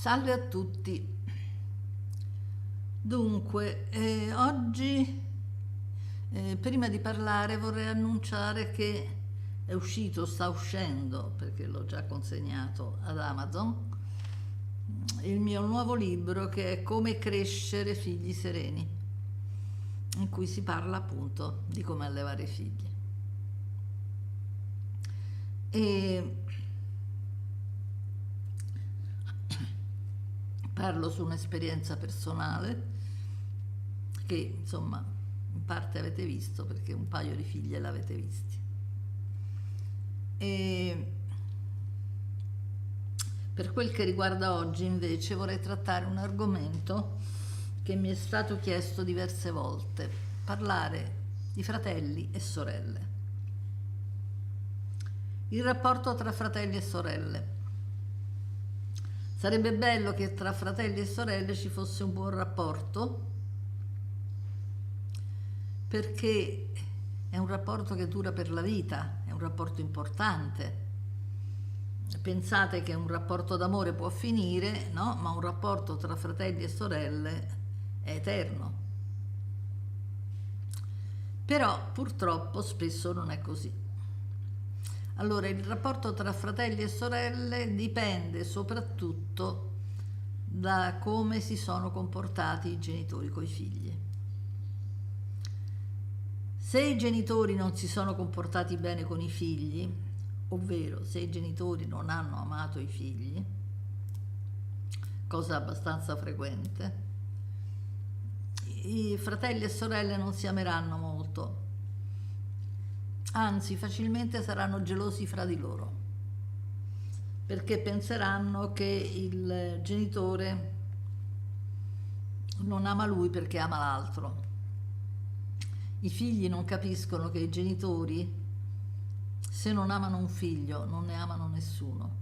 Salve a tutti. Dunque, oggi, prima di parlare, vorrei annunciare che è uscito, sta uscendo, perché l'ho già consegnato ad Amazon, il mio nuovo libro che è Come crescere figli sereni, in cui si parla appunto di come allevare i figli. E parlo su un'esperienza personale che insomma in parte avete visto perché un paio di figlie l'avete visti. E per quel che riguarda oggi invece vorrei trattare un argomento che mi è stato chiesto diverse volte, parlare di fratelli e sorelle. Il rapporto tra fratelli e sorelle. Sarebbe bello che tra fratelli e sorelle ci fosse un buon rapporto, perché è un rapporto che dura per la vita, è un rapporto importante. Pensate che un rapporto d'amore può finire, no? Ma un rapporto tra fratelli e sorelle è eterno. Però purtroppo spesso non è così. Allora, il rapporto tra fratelli e sorelle dipende soprattutto da come si sono comportati i genitori coi figli. Se i genitori non si sono comportati bene con i figli, ovvero se i genitori non hanno amato i figli, cosa abbastanza frequente, i fratelli e sorelle non si ameranno molto, anzi facilmente saranno gelosi fra di loro, perché penseranno che il genitore non ama lui perché ama l'altro. I figli non capiscono che i genitori, se non amano un figlio, non ne amano nessuno.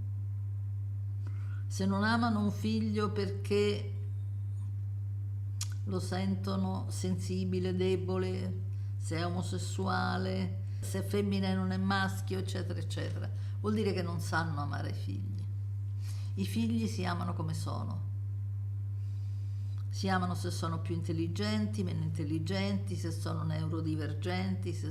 Se non amano un figlio perché lo sentono sensibile, debole, se è omosessuale, se è femmina e non è maschio, eccetera, eccetera, vuol dire che non sanno amare i figli. I figli si amano come sono. Si amano se sono più intelligenti, meno intelligenti, se sono neurodivergenti, se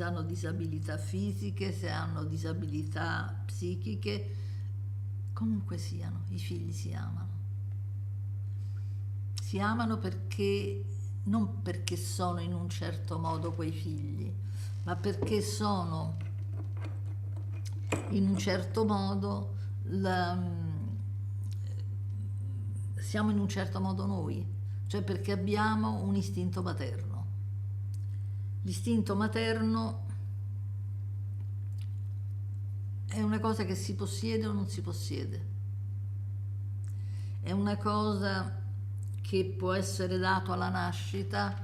hanno disabilità fisiche, se hanno disabilità psichiche, comunque siano, i figli si amano. Si amano perché, non perché sono in un certo modo quei figli, ma perché sono in un certo modo siamo in un certo modo noi, cioè perché abbiamo un istinto materno. L'istinto materno è una cosa che si possiede o non si possiede, è una cosa che può essere dato alla nascita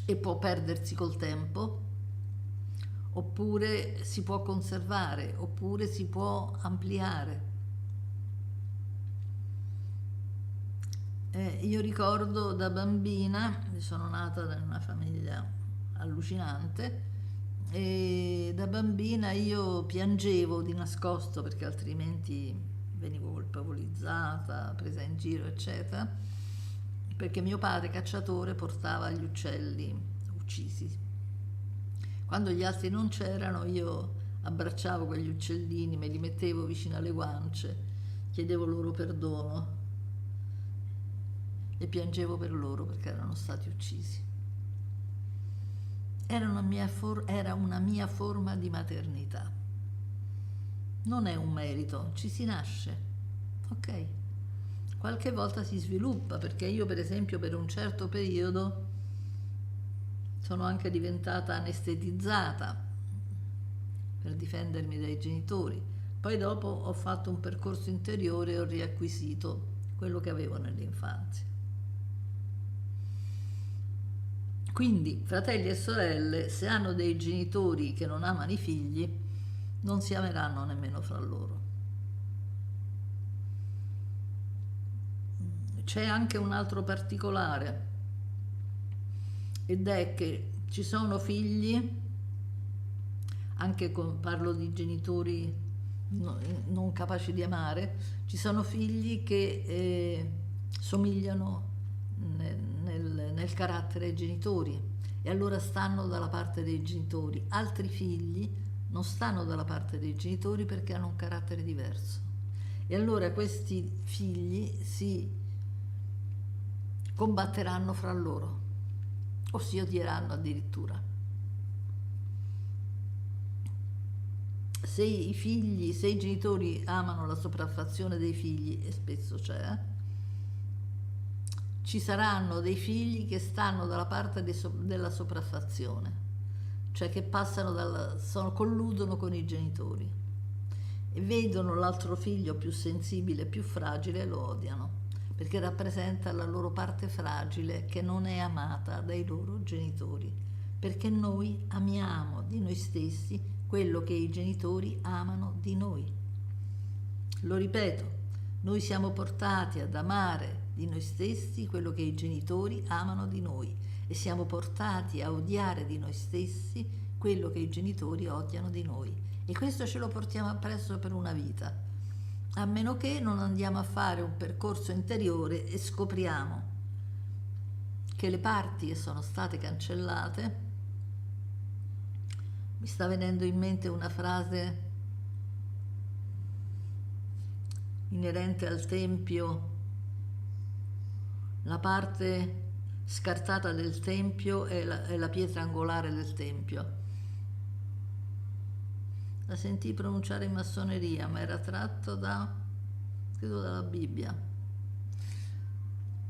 e può perdersi col tempo, oppure si può conservare, oppure si può ampliare. Io ricordo da bambina, sono nata in una famiglia allucinante, e da bambina io piangevo di nascosto perché altrimenti venivo colpevolizzata, presa in giro, eccetera, perché mio padre cacciatore portava gli uccelli uccisi. Quando gli altri non c'erano io abbracciavo quegli uccellini, me li mettevo vicino alle guance, chiedevo loro perdono e piangevo per loro perché erano stati uccisi. Era una mia forma di maternità. Non è un merito, ci si nasce, ok? Qualche volta si sviluppa, perché io per esempio per un certo periodo sono anche diventata anestetizzata per difendermi dai genitori. Poi dopo ho fatto un percorso interiore e ho riacquisito quello che avevo nell'infanzia. Quindi fratelli e sorelle, se hanno dei genitori che non amano i figli, non si ameranno nemmeno fra loro. C'è anche un altro particolare, ed è che ci sono figli, parlo di genitori non capaci di amare, ci sono figli che somigliano nel carattere ai genitori e allora stanno dalla parte dei genitori. Altri figli non stanno dalla parte dei genitori perché hanno un carattere diverso e allora questi figli si combatteranno fra loro o si odieranno addirittura. Se i genitori amano la sopraffazione dei figli, e spesso c'è, ci saranno dei figli che stanno dalla parte della sopraffazione, cioè che colludono con i genitori e vedono l'altro figlio più sensibile, più fragile e lo odiano, perché rappresenta la loro parte fragile che non è amata dai loro genitori, perché noi amiamo di noi stessi quello che i genitori amano di noi. Lo ripeto, noi siamo portati ad amare di noi stessi quello che i genitori amano di noi e siamo portati a odiare di noi stessi quello che i genitori odiano di noi. E questo ce lo portiamo appresso per una vita, a meno che non andiamo a fare un percorso interiore e scopriamo che le parti che sono state cancellate. Mi sta venendo in mente una frase inerente al Tempio, la parte scartata del Tempio è la pietra angolare del Tempio. La sentii pronunciare in massoneria, ma era tratto credo dalla Bibbia.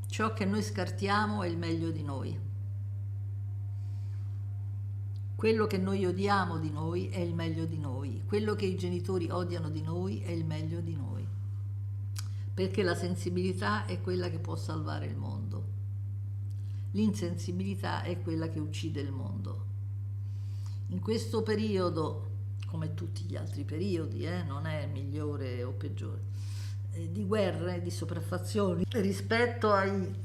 Ciò che noi scartiamo è il meglio di noi. Quello che noi odiamo di noi è il meglio di noi, quello che i genitori odiano di noi è il meglio di noi, perché la sensibilità è quella che può salvare il mondo, l'insensibilità è quella che uccide il mondo. In questo periodo, come tutti gli altri periodi, non è migliore o peggiore, di guerre, di sopraffazioni, rispetto ai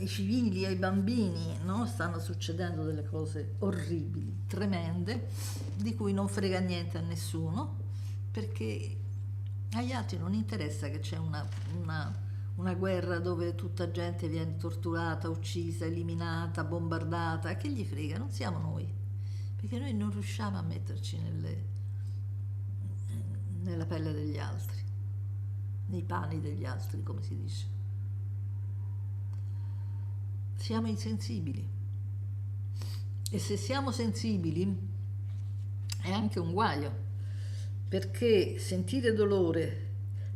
civili, ai bambini, no? Stanno succedendo delle cose orribili, tremende, di cui non frega niente a nessuno, perché agli altri non interessa che c'è una guerra dove tutta gente viene torturata, uccisa, eliminata, bombardata, che gli frega, non siamo noi, perché noi non riusciamo a metterci nella pelle degli altri, nei panni degli altri, come si dice. Siamo insensibili e se siamo sensibili è anche un guaio, perché sentire dolore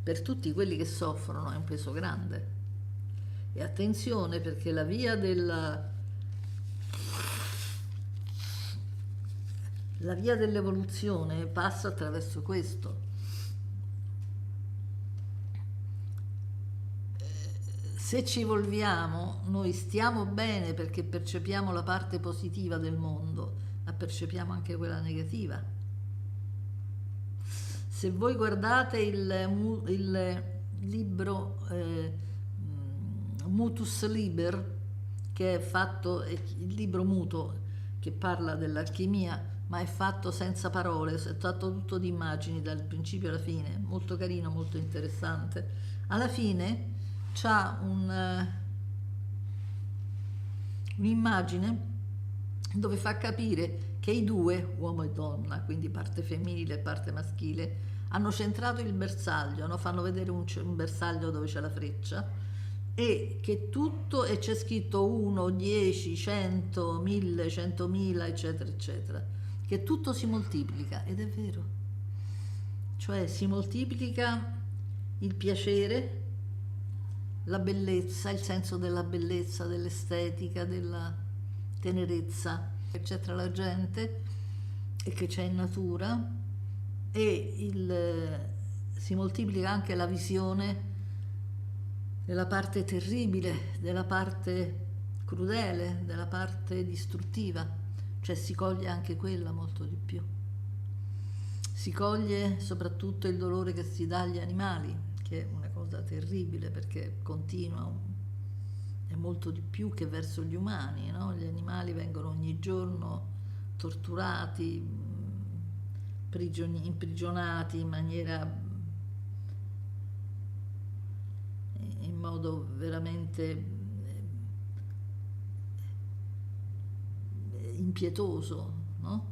per tutti quelli che soffrono è un peso grande. E attenzione, perché la via dell'evoluzione passa attraverso questo. Se ci evolviamo, noi stiamo bene perché percepiamo la parte positiva del mondo, ma percepiamo anche quella negativa. Se voi guardate il libro Mutus Liber, che è fatto, è il libro muto che parla dell'alchimia, ma è fatto senza parole, è fatto tutto di immagini dal principio alla fine, molto carino, molto interessante. Alla fine c'ha un'immagine dove fa capire che i due, uomo e donna, quindi parte femminile e parte maschile, hanno centrato il bersaglio, no? Fanno vedere un bersaglio dove c'è la freccia e che tutto, e c'è scritto 1, 10, 100, 1000, 100.000, eccetera, eccetera, che tutto si moltiplica, ed è vero, cioè si moltiplica il piacere, la bellezza, il senso della bellezza, dell'estetica, della tenerezza che c'è tra la gente e che c'è in natura, e si moltiplica anche la visione della parte terribile, della parte crudele, della parte distruttiva, cioè si coglie anche quella molto di più. Si coglie soprattutto il dolore che si dà agli animali, che è una cosa terribile perché continua, è molto di più che verso gli umani, no? Gli animali vengono ogni giorno torturati, imprigionati in maniera, in modo veramente impietoso, no?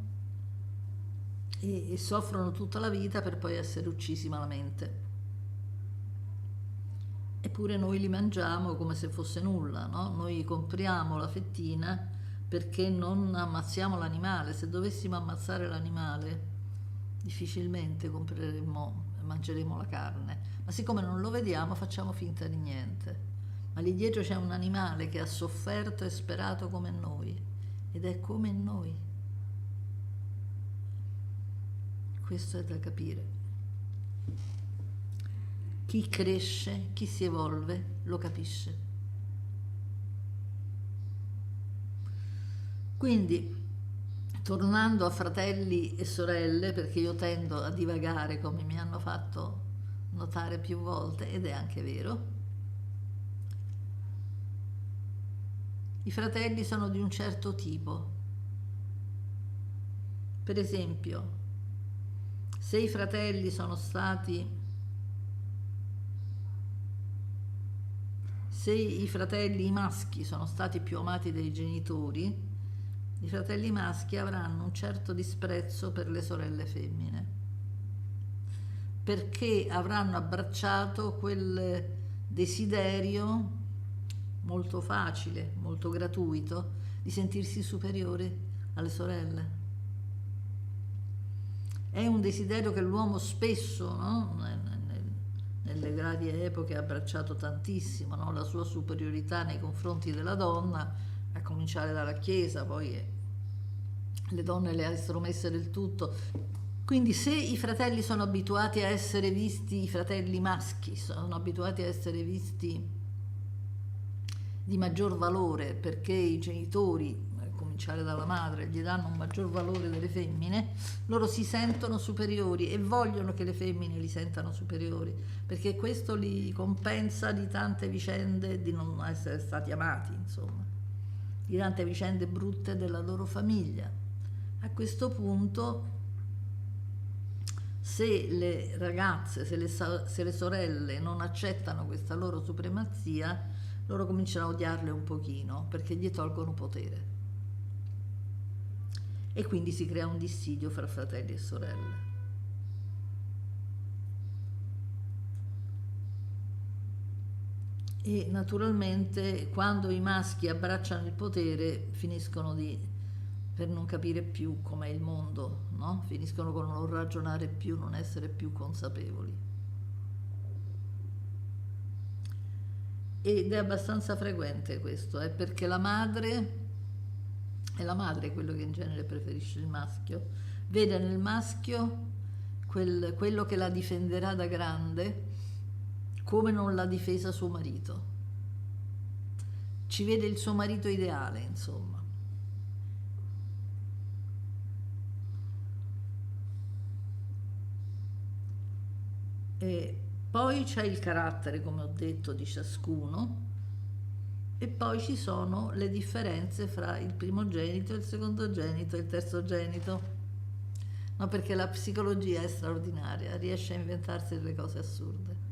E soffrono tutta la vita per poi essere uccisi malamente. Eppure noi li mangiamo come se fosse nulla, no? Noi compriamo la fettina perché non ammazziamo l'animale. Se dovessimo ammazzare l'animale, difficilmente compreremo e mangeremo la carne. Ma siccome non lo vediamo, facciamo finta di niente. Ma lì dietro c'è un animale che ha sofferto e sperato come noi, ed è come noi. Questo è da capire. Chi cresce, chi si evolve, lo capisce. Quindi, tornando a fratelli e sorelle, perché io tendo a divagare, come mi hanno fatto notare più volte, ed è anche vero, i fratelli sono di un certo tipo. Per esempio, se i fratelli sono stati... Se i fratelli maschi sono stati più amati dai genitori, i fratelli maschi avranno un certo disprezzo per le sorelle femmine, perché avranno abbracciato quel desiderio molto facile, molto gratuito, di sentirsi superiori alle sorelle. È un desiderio che l'uomo spesso, no? Nelle varie epoche ha abbracciato tantissimo, no? La sua superiorità nei confronti della donna, a cominciare dalla Chiesa, poi le donne le ha estromesse del tutto. Quindi se i fratelli sono abituati a essere visti, i fratelli maschi sono abituati a essere visti di maggior valore perché i genitori, a cominciare dalla madre, gli danno un maggior valore delle femmine, loro si sentono superiori e vogliono che le femmine li sentano superiori, perché questo li compensa di tante vicende di non essere stati amati, insomma, di tante vicende brutte della loro famiglia. A questo punto, se le ragazze, se le sorelle non accettano questa loro supremazia, loro cominciano a odiarle un pochino, perché gli tolgono potere. E quindi si crea un dissidio fra fratelli e sorelle. E naturalmente quando i maschi abbracciano il potere finiscono per non capire più com'è il mondo, no? Finiscono con non ragionare più, non essere più consapevoli. Ed è abbastanza frequente questo, perché la madre, è la madre quello che in genere preferisce il maschio, vede nel maschio quello che la difenderà da grande, come non l'ha difesa suo marito. Ci vede il suo marito ideale, insomma. E poi c'è il carattere, come ho detto, di ciascuno, e poi ci sono le differenze fra il primogenito, il secondogenito e il terzogenito. No, perché la psicologia è straordinaria, riesce a inventarsi delle cose assurde.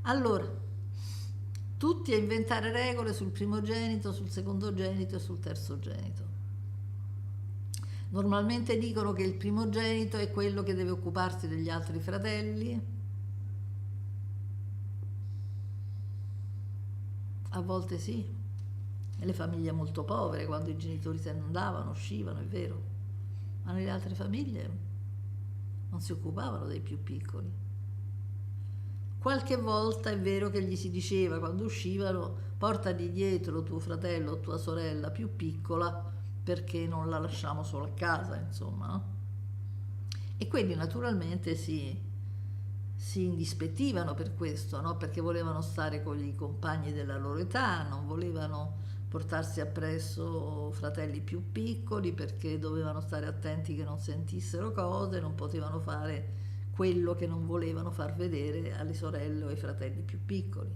Allora, tutti a inventare regole sul primogenito, sul secondogenito e sul terzogenito. Normalmente dicono che il primogenito è quello che deve occuparsi degli altri fratelli. A volte sì, nelle famiglie molto povere, quando i genitori se ne andavano, uscivano, è vero, ma nelle altre famiglie non si occupavano dei più piccoli. Qualche volta è vero che gli si diceva quando uscivano: portati dietro tuo fratello o tua sorella più piccola perché non la lasciamo sola a casa, insomma, no? E quelli naturalmente si indispettivano per questo, no? Perché volevano stare con i compagni della loro età, non volevano portarsi appresso fratelli più piccoli, perché dovevano stare attenti che non sentissero cose, non potevano fare quello che non volevano far vedere alle sorelle o ai fratelli più piccoli.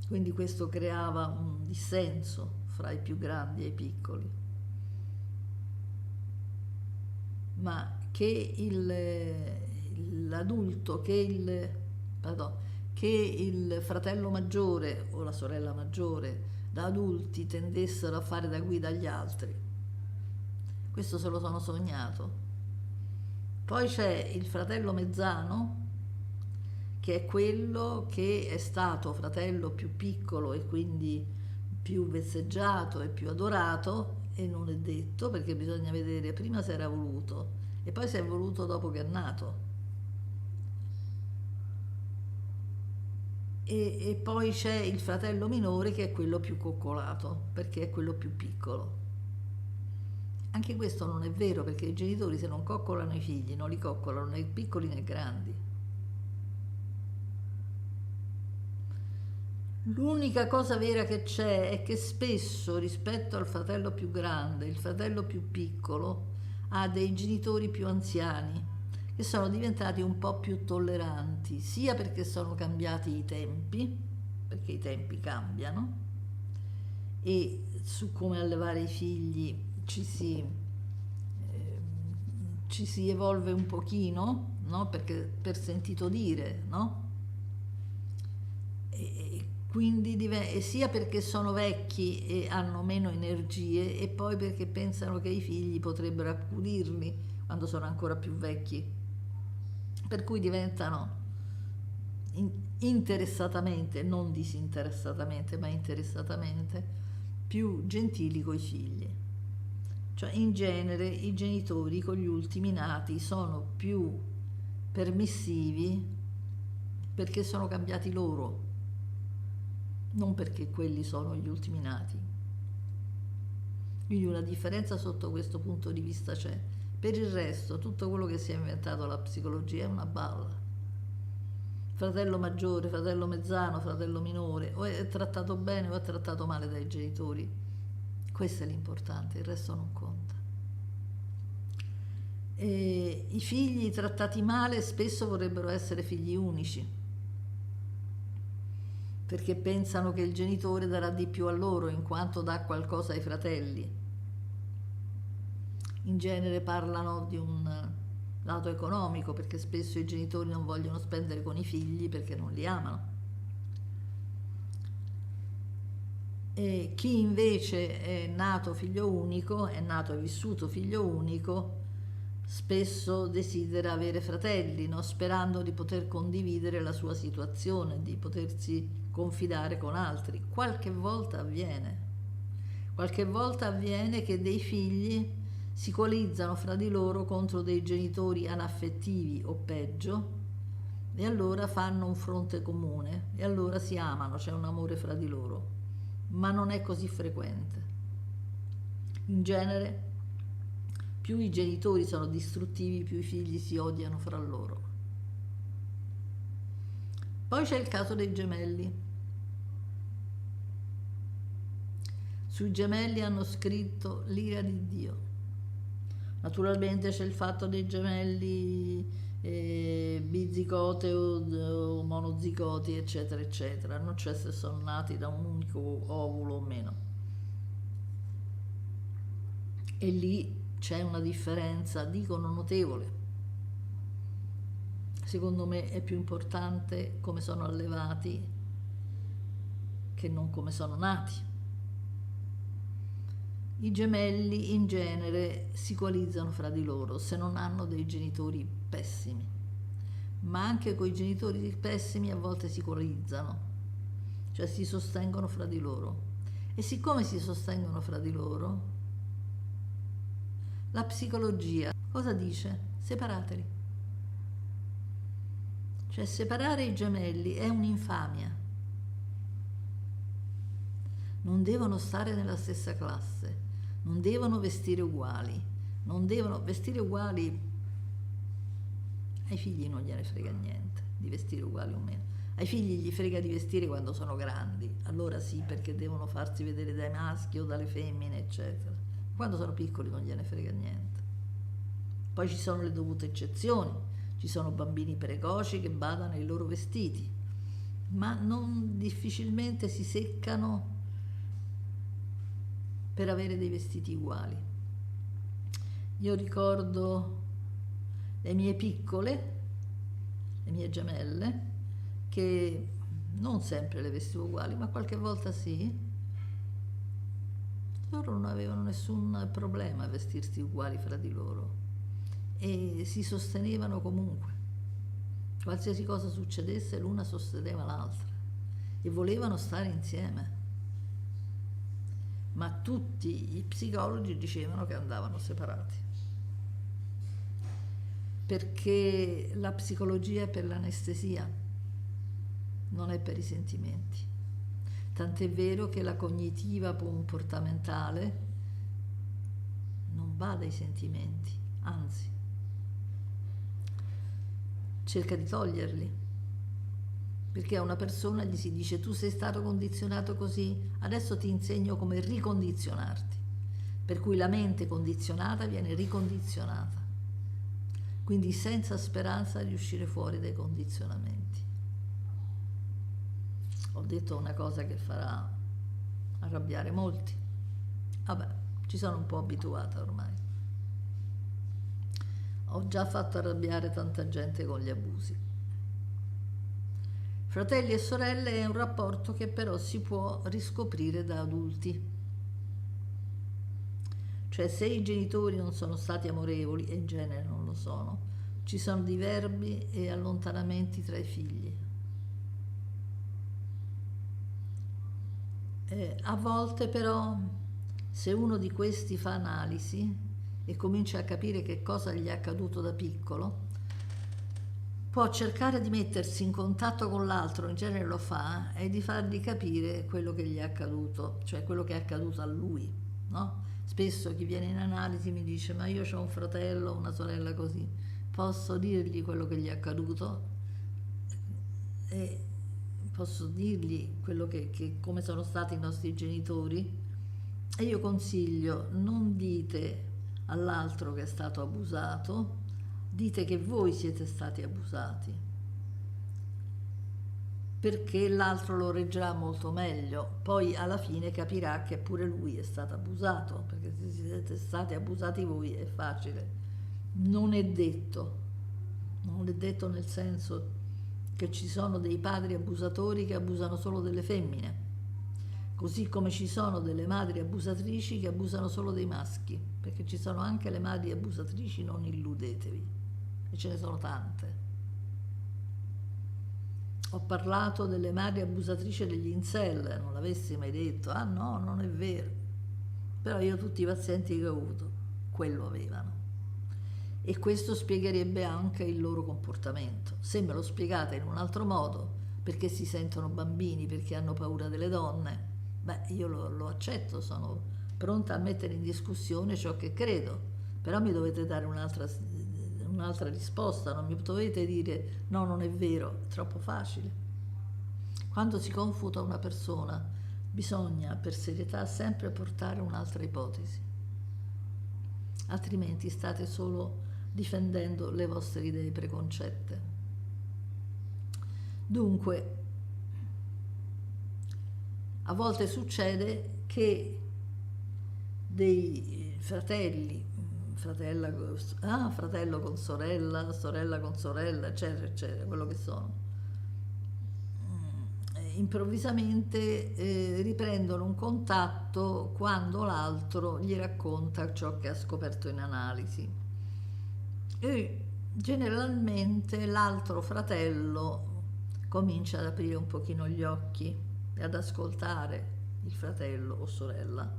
Quindi questo creava un dissenso fra i più grandi e i piccoli. Ma l'adulto, che il fratello maggiore o la sorella maggiore da adulti tendessero a fare da guida agli altri. Questo se lo sono sognato. Poi c'è il fratello mezzano, che è quello che è stato fratello più piccolo e quindi più vezzeggiato e più adorato, e non è detto, perché bisogna vedere prima se era voluto e poi se è voluto dopo che è nato. E poi c'è il fratello minore, che è quello più coccolato, perché è quello più piccolo. Anche questo non è vero, perché i genitori, se non coccolano i figli, non li coccolano né piccoli né grandi. L'unica cosa vera che c'è è che spesso, rispetto al fratello più grande, il fratello più piccolo ha dei genitori più anziani, che sono diventati un po' più tolleranti, sia perché sono cambiati i tempi, perché i tempi cambiano, e su come allevare i figli ci si evolve un pochino, no? Perché per sentito dire, no? E quindi sia perché sono vecchi e hanno meno energie, e poi perché pensano che i figli potrebbero accudirli quando sono ancora più vecchi, per cui diventano interessatamente, non disinteressatamente, ma interessatamente più gentili coi figli. Cioè, in genere i genitori con gli ultimi nati sono più permissivi perché sono cambiati loro, non perché quelli sono gli ultimi nati. Quindi una differenza sotto questo punto di vista c'è. Per il resto, tutto quello che si è inventato la psicologia è una balla. Fratello maggiore, fratello mezzano, fratello minore, o è trattato bene o è trattato male dai genitori. Questo è l'importante, il resto non conta. E i figli trattati male spesso vorrebbero essere figli unici, perché pensano che il genitore darà di più a loro in quanto dà qualcosa ai fratelli. In genere parlano di un lato economico, perché spesso i genitori non vogliono spendere con i figli perché non li amano. E chi invece è nato figlio unico, è nato e vissuto figlio unico, spesso desidera avere fratelli, no? Sperando di poter condividere la sua situazione, di potersi confidare con altri. Qualche volta avviene che dei figli si coalizzano fra di loro contro dei genitori anaffettivi o peggio, e allora fanno un fronte comune e allora si amano, c'è un amore fra di loro, ma non è così frequente. In genere, più i genitori sono distruttivi, più i figli si odiano fra loro. Poi c'è il caso dei gemelli. Sui gemelli hanno scritto l'ira di Dio. Naturalmente c'è il fatto dei gemelli bizigote o monozigoti, eccetera, eccetera. Non c'è se sono nati da un unico ovulo o meno. E lì c'è una differenza, dicono, notevole. Secondo me è più importante come sono allevati che non come sono nati. I gemelli in genere si coalizzano fra di loro se non hanno dei genitori pessimi, ma anche con i genitori pessimi a volte si coalizzano, cioè si sostengono fra di loro. E siccome si sostengono fra di loro, la psicologia cosa dice? Separateli. Cioè, separare i gemelli è un'infamia. Non devono stare nella stessa classe, non devono vestire uguali, non devono vestire uguali. Ai figli non gliene frega niente di vestire uguali o meno. Ai figli gli frega di vestire quando sono grandi, allora sì, perché devono farsi vedere dai maschi o dalle femmine, eccetera. Quando sono piccoli non gliene frega niente. Poi ci sono le dovute eccezioni, ci sono bambini precoci che badano ai loro vestiti, ma non difficilmente si seccano per avere dei vestiti uguali. Io ricordo le mie piccole, le mie gemelle, che non sempre le vestivo uguali, ma qualche volta sì, loro non avevano nessun problema a vestirsi uguali fra di loro e si sostenevano comunque. Qualsiasi cosa succedesse, l'una sosteneva l'altra e volevano stare insieme. Ma tutti i psicologi dicevano che andavano separati, perché la psicologia è per l'anestesia, non è per i sentimenti. Tant'è vero che la cognitiva comportamentale non va dai sentimenti, anzi, cerca di toglierli, perché a una persona gli si dice: tu sei stato condizionato così, adesso ti insegno come ricondizionarti, per cui la mente condizionata viene ricondizionata, quindi senza speranza di uscire fuori dai condizionamenti. Ho detto una cosa che farà arrabbiare molti, vabbè, ci sono un po' abituata ormai, ho già fatto arrabbiare tanta gente con gli abusi. Fratelli e sorelle è un rapporto che però si può riscoprire da adulti. Cioè, se i genitori non sono stati amorevoli, e in genere non lo sono, ci sono diverbi e allontanamenti tra i figli. A volte però, se uno di questi fa analisi e comincia a capire che cosa gli è accaduto da piccolo, può cercare di mettersi in contatto con l'altro, in genere lo fa, e di fargli capire quello che gli è accaduto, cioè quello che è accaduto a lui, no? Spesso chi viene in analisi mi dice: ma io ho un fratello, una sorella così, posso dirgli quello che gli è accaduto e posso dirgli quello come sono stati i nostri genitori, e io consiglio: non dite all'altro che è stato abusato, dite che voi siete stati abusati, perché l'altro lo reggerà molto meglio, poi alla fine capirà che pure lui è stato abusato, perché se siete stati abusati voi è facile. Non è detto nel senso che ci sono dei padri abusatori che abusano solo delle femmine, così come ci sono delle madri abusatrici che abusano solo dei maschi, perché ci sono anche le madri abusatrici, non illudetevi, e ce ne sono tante. Ho parlato delle madri abusatrici degli incel, non l'avessi mai detto, ah no, non è vero, però io tutti i pazienti che ho avuto quello avevano, e questo spiegherebbe anche il loro comportamento. Se me lo spiegate in un altro modo, perché si sentono bambini, perché hanno paura delle donne, beh, io lo accetto, sono pronta a mettere in discussione ciò che credo, però mi dovete dare un'altra risposta, non mi dovete dire no, non è vero, è troppo facile. Quando si confuta una persona bisogna per serietà sempre portare un'altra ipotesi, altrimenti state solo difendendo le vostre idee preconcette. Dunque, a volte succede che dei fratello con sorella, sorella con sorella, eccetera, eccetera, quello che sono, improvvisamente riprendono un contatto quando l'altro gli racconta ciò che ha scoperto in analisi, e generalmente l'altro fratello comincia ad aprire un pochino gli occhi e ad ascoltare il fratello o sorella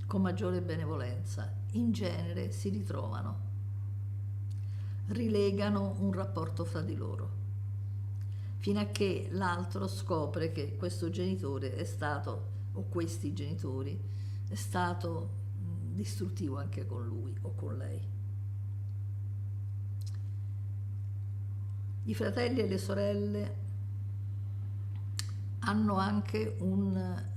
con maggiore benevolenza. In genere si ritrovano, rilegano un rapporto fra di loro, fino a che l'altro scopre che questo genitore è stato, o questi genitori, è stato distruttivo anche con lui o con lei. I fratelli e le sorelle hanno anche un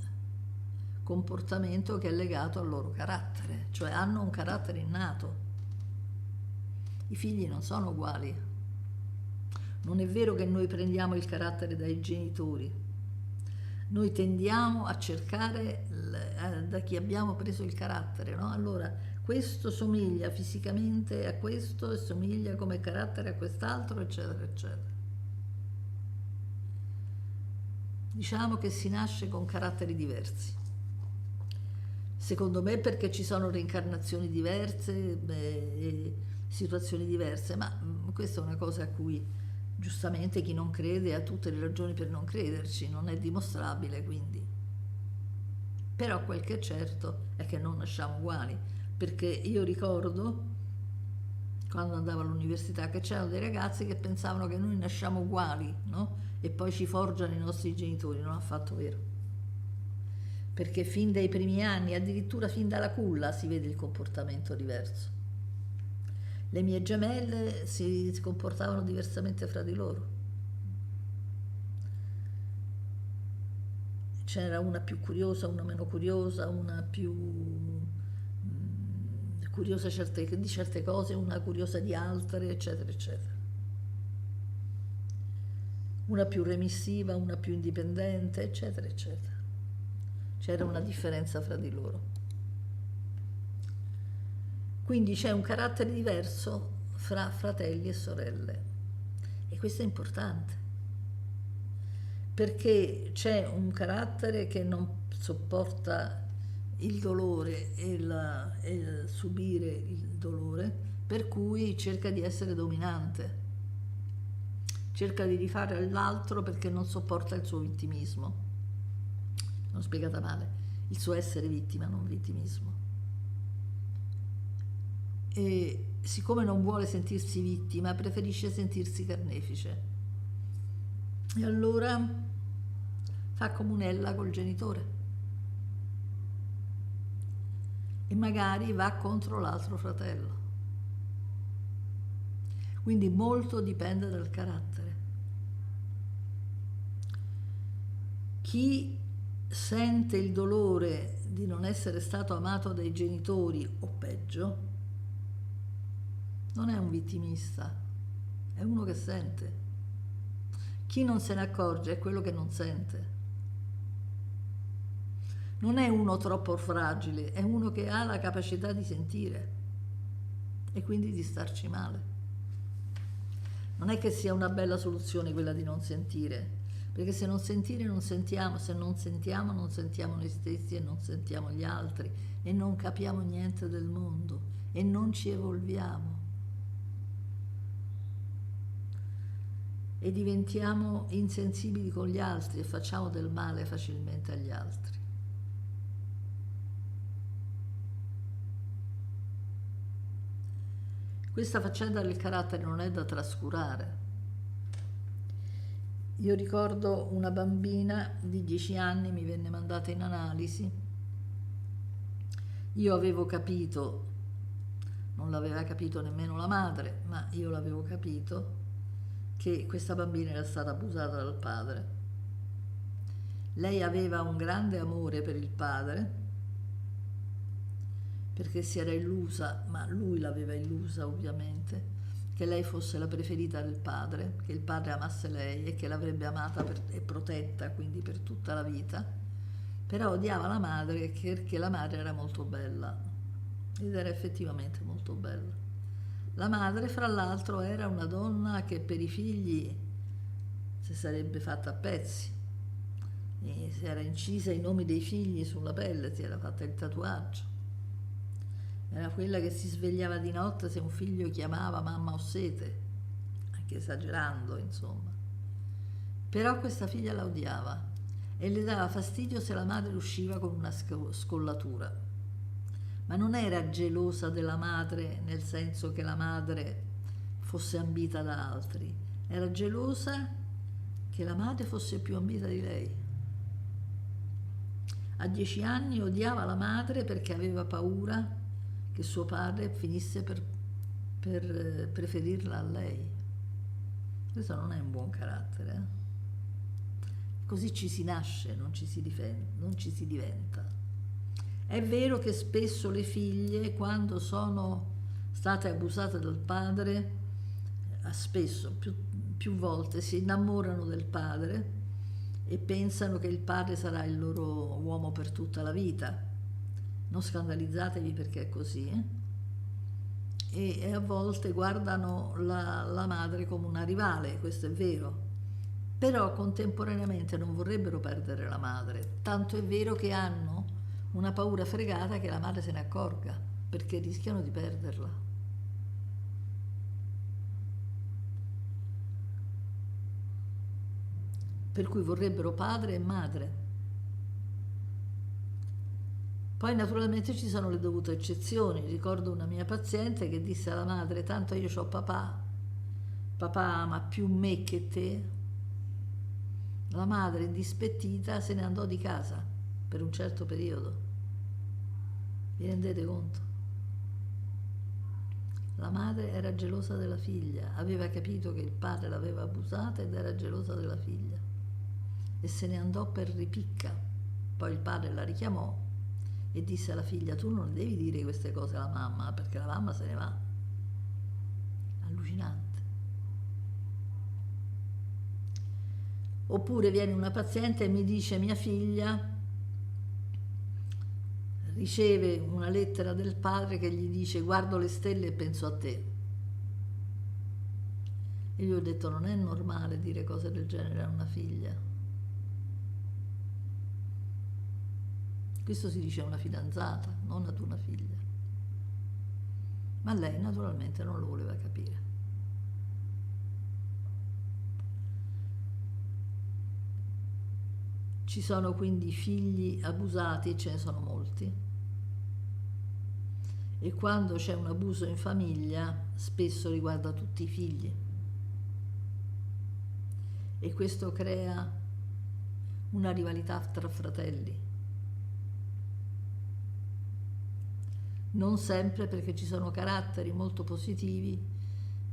comportamento che è legato al loro carattere, cioè hanno un carattere innato. I figli non sono uguali. Non è vero che noi prendiamo il carattere dai genitori, noi tendiamo a cercare da chi abbiamo preso il carattere, no? Allora, questo somiglia fisicamente a questo e somiglia come carattere a quest'altro, eccetera, eccetera. Diciamo che si nasce con caratteri diversi. Secondo me perché ci sono reincarnazioni diverse e situazioni diverse, ma questa è una cosa a cui giustamente chi non crede ha tutte le ragioni per non crederci, non è dimostrabile quindi. Però quel che è certo è che non nasciamo uguali, perché io ricordo quando andavo all'università che c'erano dei ragazzi che pensavano che noi nasciamo uguali, no? E poi ci forgiano i nostri genitori, non è affatto vero. Perché fin dai primi anni, addirittura fin dalla culla, si vede il comportamento diverso. Le mie gemelle si comportavano diversamente fra di loro. C'era una più curiosa, una meno curiosa, una più curiosa di certe cose, una curiosa di altre, eccetera, eccetera. Una più remissiva, una più indipendente, eccetera, eccetera. C'era una differenza fra di loro. Quindi c'è un carattere diverso fra fratelli e sorelle. E questo è importante, perché c'è un carattere che non sopporta il dolore e il subire il dolore, per cui cerca di essere dominante, cerca di rifare all'altro perché non sopporta il suo vittimismo. Non spiegata male, il suo essere vittima, non vittimismo. E siccome non vuole sentirsi vittima, preferisce sentirsi carnefice. E allora fa comunella col genitore. E magari va contro l'altro fratello. Quindi molto dipende dal carattere. Chi sente il dolore di non essere stato amato dai genitori o peggio, non è un vittimista, è uno che sente. Chi non se ne accorge è quello che non sente. Non è uno troppo fragile, è uno che ha la capacità di sentire e quindi di starci male. Non è che sia una bella soluzione quella di non sentire, perché se non sentire non sentiamo, se non sentiamo non sentiamo noi stessi e non sentiamo gli altri e non capiamo niente del mondo e non ci evolviamo. E diventiamo insensibili con gli altri e facciamo del male facilmente agli altri. Questa faccenda del carattere non è da trascurare. Io ricordo una bambina di 10 anni mi venne mandata in analisi. Io avevo capito, non l'aveva capito nemmeno la madre, ma io l'avevo capito, che questa bambina era stata abusata dal padre. Lei aveva un grande amore per il padre, perché si era illusa, ma lui l'aveva illusa ovviamente, che lei fosse la preferita del padre, che il padre amasse lei e che l'avrebbe amata e protetta quindi per tutta la vita, però odiava la madre perché la madre era molto bella, ed era effettivamente molto bella. La madre, fra l'altro, era una donna che per i figli si sarebbe fatta a pezzi, e si era incisa i nomi dei figli sulla pelle, si era fatta il tatuaggio. Era quella che si svegliava di notte se un figlio chiamava mamma ho sete, anche esagerando, insomma. Però questa figlia la odiava e le dava fastidio se la madre usciva con una scollatura. Ma non era gelosa della madre nel senso che la madre fosse ambita da altri, era gelosa che la madre fosse più ambita di lei. A 10 anni odiava la madre perché aveva paura che suo padre finisse per preferirla a lei. Questo non è un buon carattere. Così ci si nasce, non ci si diventa. È vero che spesso le figlie, quando sono state abusate dal padre, spesso, più volte, si innamorano del padre e pensano che il padre sarà il loro uomo per tutta la vita. non scandalizzatevi perché è così, e a volte guardano la madre come una rivale, questo è vero, però contemporaneamente non vorrebbero perdere la madre, tanto è vero che hanno una paura fregata che la madre se ne accorga, perché rischiano di perderla. Per cui vorrebbero padre e madre. Poi naturalmente ci sono le dovute eccezioni. Ricordo una mia paziente che disse alla madre: tanto io ho papà, papà ama più me che te. La madre, indispettita, se ne andò di casa per un certo periodo. Vi rendete conto? La madre era gelosa della figlia, aveva capito che il padre l'aveva abusata ed era gelosa della figlia e se ne andò per ripicca. Poi il padre la richiamò e disse alla figlia: tu non devi dire queste cose alla mamma, perché la mamma se ne va. Allucinante. Oppure viene una paziente e mi dice: mia figlia riceve una lettera del padre che gli dice: guardo le stelle e penso a te. E io ho detto: non è normale dire cose del genere a una figlia. Questo si dice a una fidanzata, non ad una figlia. Ma lei naturalmente non lo voleva capire. Ci sono quindi figli abusati, e ce ne sono molti, e quando c'è un abuso in famiglia spesso riguarda tutti i figli, e questo crea una rivalità tra fratelli. Non sempre, perché ci sono caratteri molto positivi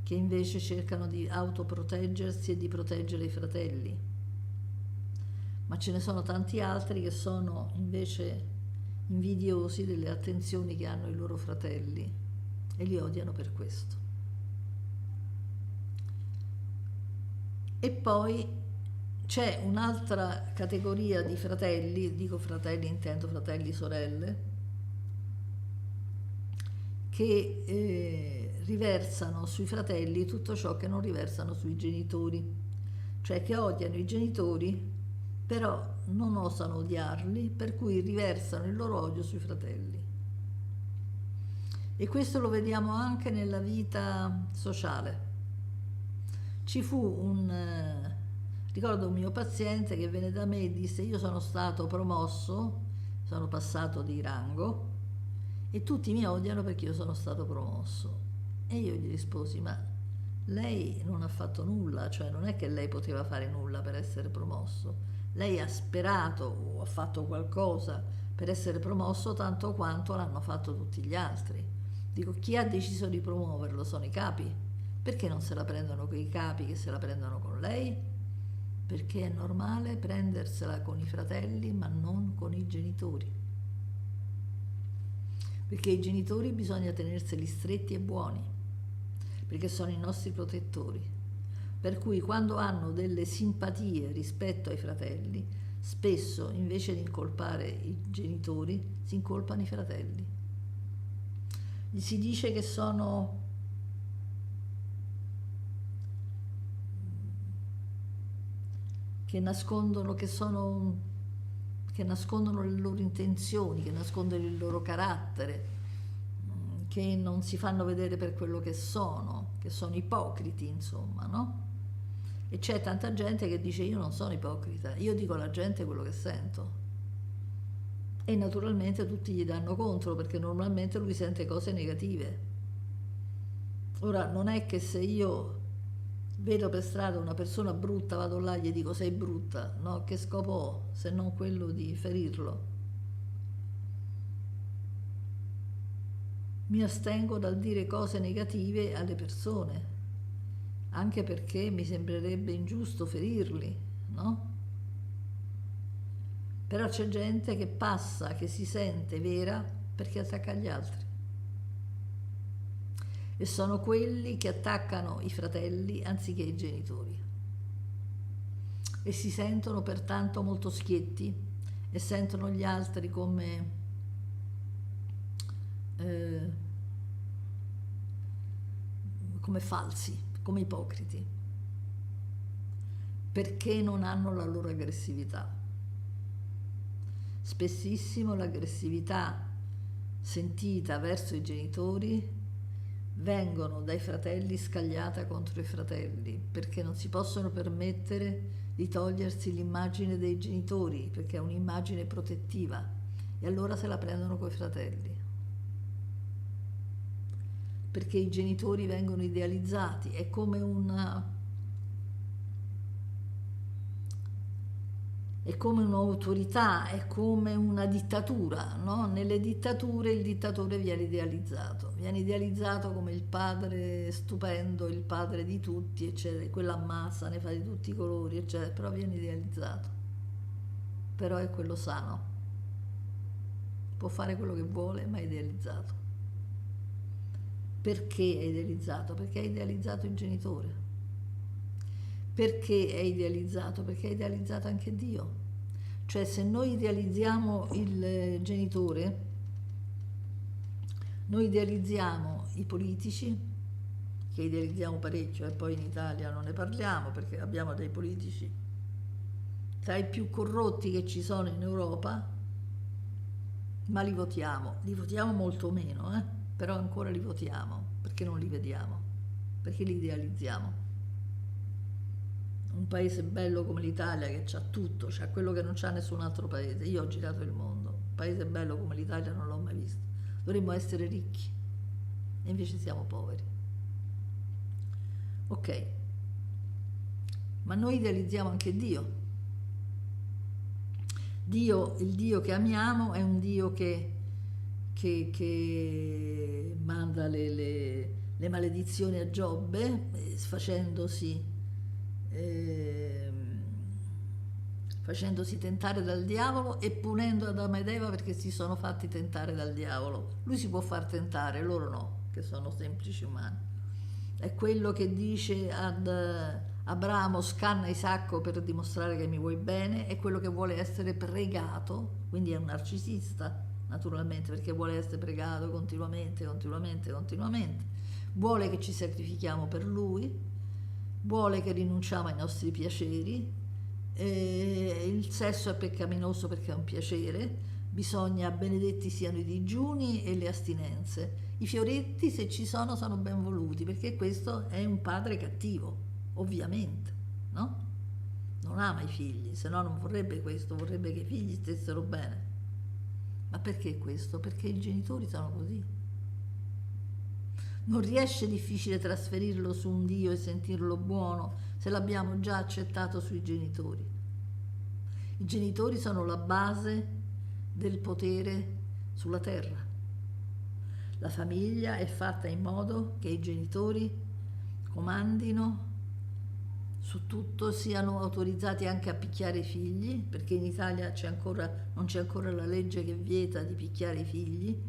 che invece cercano di autoproteggersi e di proteggere i fratelli, ma ce ne sono tanti altri che sono invece invidiosi delle attenzioni che hanno i loro fratelli e li odiano per questo. E poi c'è un'altra categoria di fratelli, dico fratelli, intendo fratelli, sorelle, che riversano sui fratelli tutto ciò che non riversano sui genitori, cioè che odiano i genitori però non osano odiarli, per cui riversano il loro odio sui fratelli. E questo lo vediamo anche nella vita sociale. Ci fu ricordo un mio paziente che venne da me e disse: io sono stato promosso, sono passato di rango e tutti mi odiano perché io sono stato promosso. E io gli risposi: ma lei non ha fatto nulla, cioè non è che lei poteva fare nulla per essere promosso, lei ha sperato o ha fatto qualcosa per essere promosso tanto quanto l'hanno fatto tutti gli altri. Dico: chi ha deciso di promuoverlo sono i capi, perché non se la prendono con i capi che se la prendono con lei? Perché è normale prendersela con i fratelli ma non con i genitori, perché i genitori bisogna tenerseli stretti e buoni, perché sono i nostri protettori, per cui quando hanno delle simpatie rispetto ai fratelli, spesso invece di incolpare i genitori si incolpano i fratelli. Gli si dice che sono che nascondono le loro intenzioni, che nascondono il loro carattere, che non si fanno vedere per quello che sono ipocriti, insomma, no? E c'è tanta gente che dice: io non sono ipocrita, io dico alla gente quello che sento. E naturalmente tutti gli danno contro, perché normalmente lui sente cose negative. Ora, non è che se io vedo per strada una persona brutta vado là e gli dico: sei brutta, no? Che scopo ho se non quello di ferirlo? Mi astengo dal dire cose negative alle persone, anche perché mi sembrerebbe ingiusto ferirli, no? Però c'è gente che passa, che si sente vera perché attacca gli altri. E sono quelli che attaccano i fratelli anziché i genitori. E si sentono pertanto molto schietti e sentono gli altri come eh, come falsi, come ipocriti, perché non hanno la loro aggressività. Spessissimo l'aggressività sentita verso i genitori vengono dai fratelli scagliata contro i fratelli, perché non si possono permettere di togliersi l'immagine dei genitori, perché è un'immagine protettiva, e allora se la prendono coi fratelli. Perché i genitori vengono idealizzati, è come un'autorità, è come una dittatura, no? Nelle dittature il dittatore viene idealizzato come il padre stupendo, il padre di tutti, eccetera, quello ammazza, ne fa di tutti i colori, eccetera, però viene idealizzato, però è quello sano, può fare quello che vuole, ma è idealizzato. Perché è idealizzato? Perché è idealizzato il genitore. Perché è idealizzato? Perché è idealizzato anche Dio. Cioè, se noi idealizziamo il genitore, noi idealizziamo i politici, che idealizziamo parecchio, e poi in Italia non ne parliamo perché abbiamo dei politici tra i più corrotti che ci sono in Europa, ma li votiamo molto meno, però ancora li votiamo, perché non li vediamo, perché li idealizziamo. Un paese bello come l'Italia che c'ha tutto, c'ha quello che non c'ha nessun altro paese. Io ho girato il mondo, un paese bello come l'Italia non l'ho mai visto. Dovremmo essere ricchi e invece siamo poveri. Ok, ma noi idealizziamo anche Dio. Il Dio che amiamo è un Dio che manda le maledizioni a Giobbe, facendosi tentare dal diavolo e punendo Adamo ed Eva perché si sono fatti tentare dal diavolo. Lui si può far tentare, loro no, che sono semplici umani. È quello che dice ad Abramo: scanna Isacco per dimostrare che mi vuoi bene, è quello che vuole essere pregato, quindi è un narcisista naturalmente, perché vuole essere pregato continuamente, vuole che ci sacrifichiamo per lui, vuole che rinunciamo ai nostri piaceri, il sesso è peccaminoso perché è un piacere, bisogna, benedetti siano i digiuni e le astinenze, i fioretti se ci sono ben voluti, perché questo è un padre cattivo, ovviamente, no? Non ama i figli, se no non vorrebbe questo, vorrebbe che i figli stessero bene. Ma perché questo? Perché i genitori sono così. Non riesce, difficile trasferirlo su un Dio e sentirlo buono se l'abbiamo già accettato sui genitori. I genitori sono la base del potere sulla terra. La famiglia è fatta in modo che i genitori comandino su tutto, siano autorizzati anche a picchiare i figli, perché in Italia non c'è ancora la legge che vieta di picchiare i figli.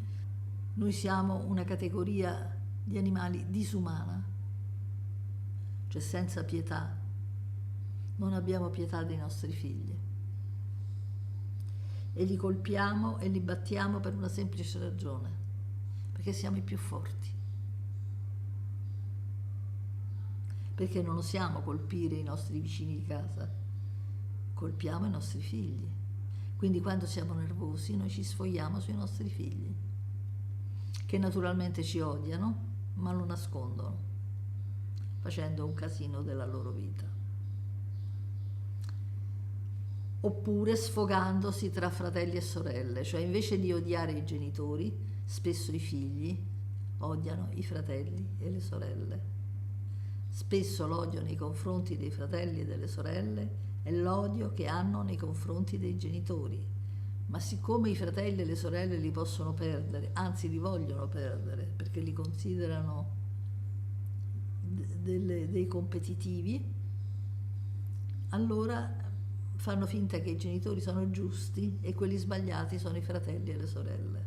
Noi siamo una categoria di animali disumana, cioè senza pietà, non abbiamo pietà dei nostri figli e li colpiamo e li battiamo per una semplice ragione, perché siamo i più forti, perché non osiamo colpire i nostri vicini di casa, colpiamo i nostri figli, quindi quando siamo nervosi noi ci sfogliamo sui nostri figli, che naturalmente ci odiano ma lo nascondono, facendo un casino della loro vita. Oppure sfogandosi tra fratelli e sorelle, cioè invece di odiare i genitori, spesso i figli odiano i fratelli e le sorelle. Spesso l'odio nei confronti dei fratelli e delle sorelle è l'odio che hanno nei confronti dei genitori. Ma siccome i fratelli e le sorelle li possono perdere, anzi li vogliono perdere, perché li considerano dei competitivi, allora fanno finta che i genitori sono giusti e quelli sbagliati sono i fratelli e le sorelle.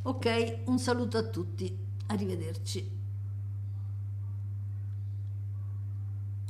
Ok, un saluto a tutti, arrivederci.